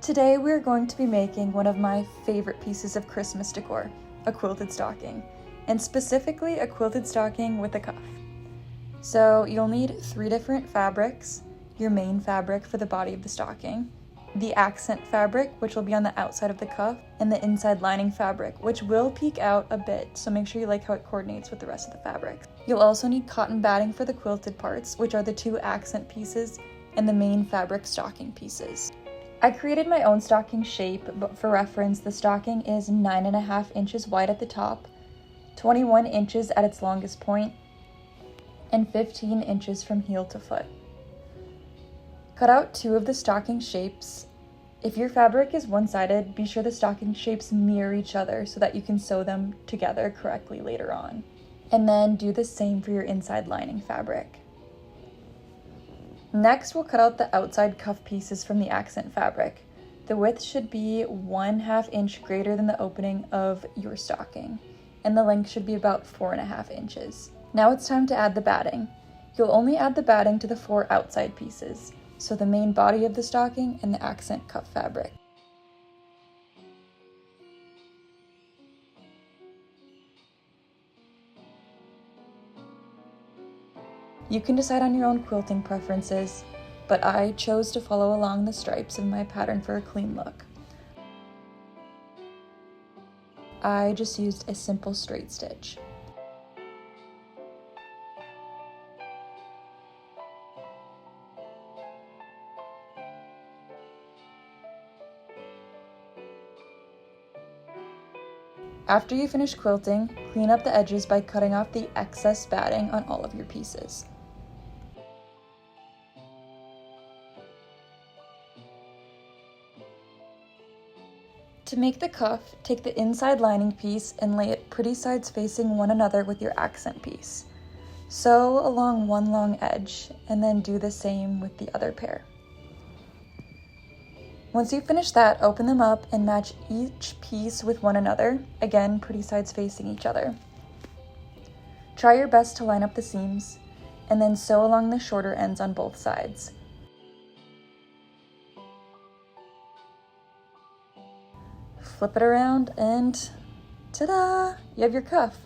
Today we're going to be making one of my favorite pieces of Christmas decor, a quilted stocking, and specifically a quilted stocking with a cuff. So you'll need 3 different fabrics: your main fabric for the body of the stocking, the accent fabric, which will be on the outside of the cuff, and the inside lining fabric, which will peek out a bit, so make sure you like how it coordinates with the rest of the fabric. You'll also need cotton batting for the quilted parts, which are the 2 accent pieces and the main fabric stocking pieces. I created my own stocking shape, but for reference, the stocking is 9.5 inches wide at the top, 21 inches at its longest point, and 15 inches from heel to foot. Cut out 2 of the stocking shapes. If your fabric is one-sided, be sure the stocking shapes mirror each other so that you can sew them together correctly later on. And then do the same for your inside lining fabric. Next, we'll cut out the outside cuff pieces from the accent fabric. The width should be 1/2 inch greater than the opening of your stocking, and the length should be about 4.5 inches. Now it's time to add the batting. You'll only add the batting to the 4 outside pieces, so the main body of the stocking and the accent cuff fabric. You can decide on your own quilting preferences, but I chose to follow along the stripes of my pattern for a clean look. I just used a simple straight stitch. After you finish quilting, clean up the edges by cutting off the excess batting on all of your pieces. To make the cuff, take the inside lining piece and lay it pretty sides facing one another with your accent piece. Sew along one long edge, and then do the same with the other pair. Once you finish that, open them up and match each piece with one another, again pretty sides facing each other. Try your best to line up the seams, and then sew along the shorter ends on both sides. Flip it around and ta-da! You have your cuff.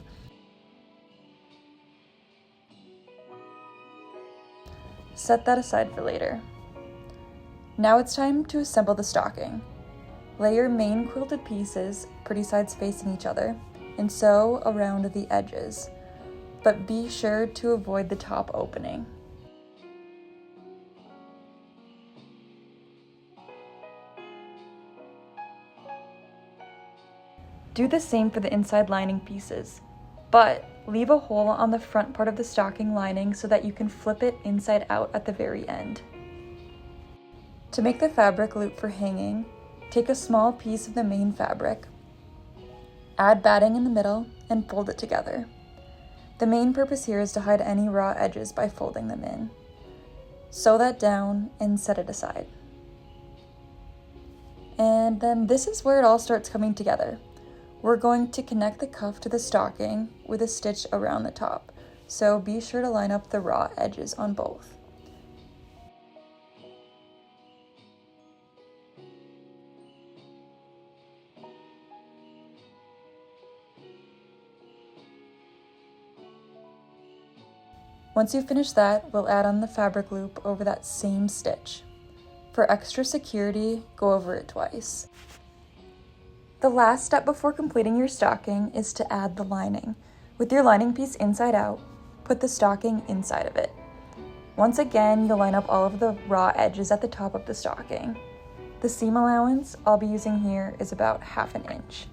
Set that aside for later. Now it's time to assemble the stocking. Lay your main quilted pieces pretty sides facing each other and sew around the edges, but be sure to avoid the top opening. Do the same for the inside lining pieces, but leave a hole on the front part of the stocking lining so that you can flip it inside out at the very end. To make the fabric loop for hanging, take a small piece of the main fabric, add batting in the middle, and fold it together. The main purpose here is to hide any raw edges by folding them in. Sew that down and set it aside. And then this is where it all starts coming together. We're going to connect the cuff to the stocking with a stitch around the top, so be sure to line up the raw edges on both. Once you finish that, we'll add on the fabric loop over that same stitch. For extra security, go over it twice. The last step before completing your stocking is to add the lining. With your lining piece inside out, put the stocking inside of it. Once again, you'll line up all of the raw edges at the top of the stocking. The seam allowance I'll be using here is about 1/2 inch,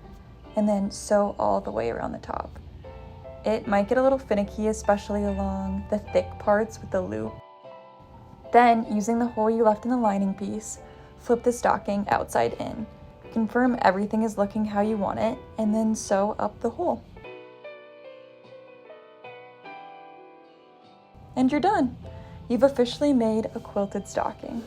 and then sew all the way around the top. It might get a little finicky, especially along the thick parts with the loop. Then, using the hole you left in the lining piece, flip the stocking outside in. Confirm everything is looking how you want it, and then sew up the hole. And you're done! You've officially made a quilted stocking.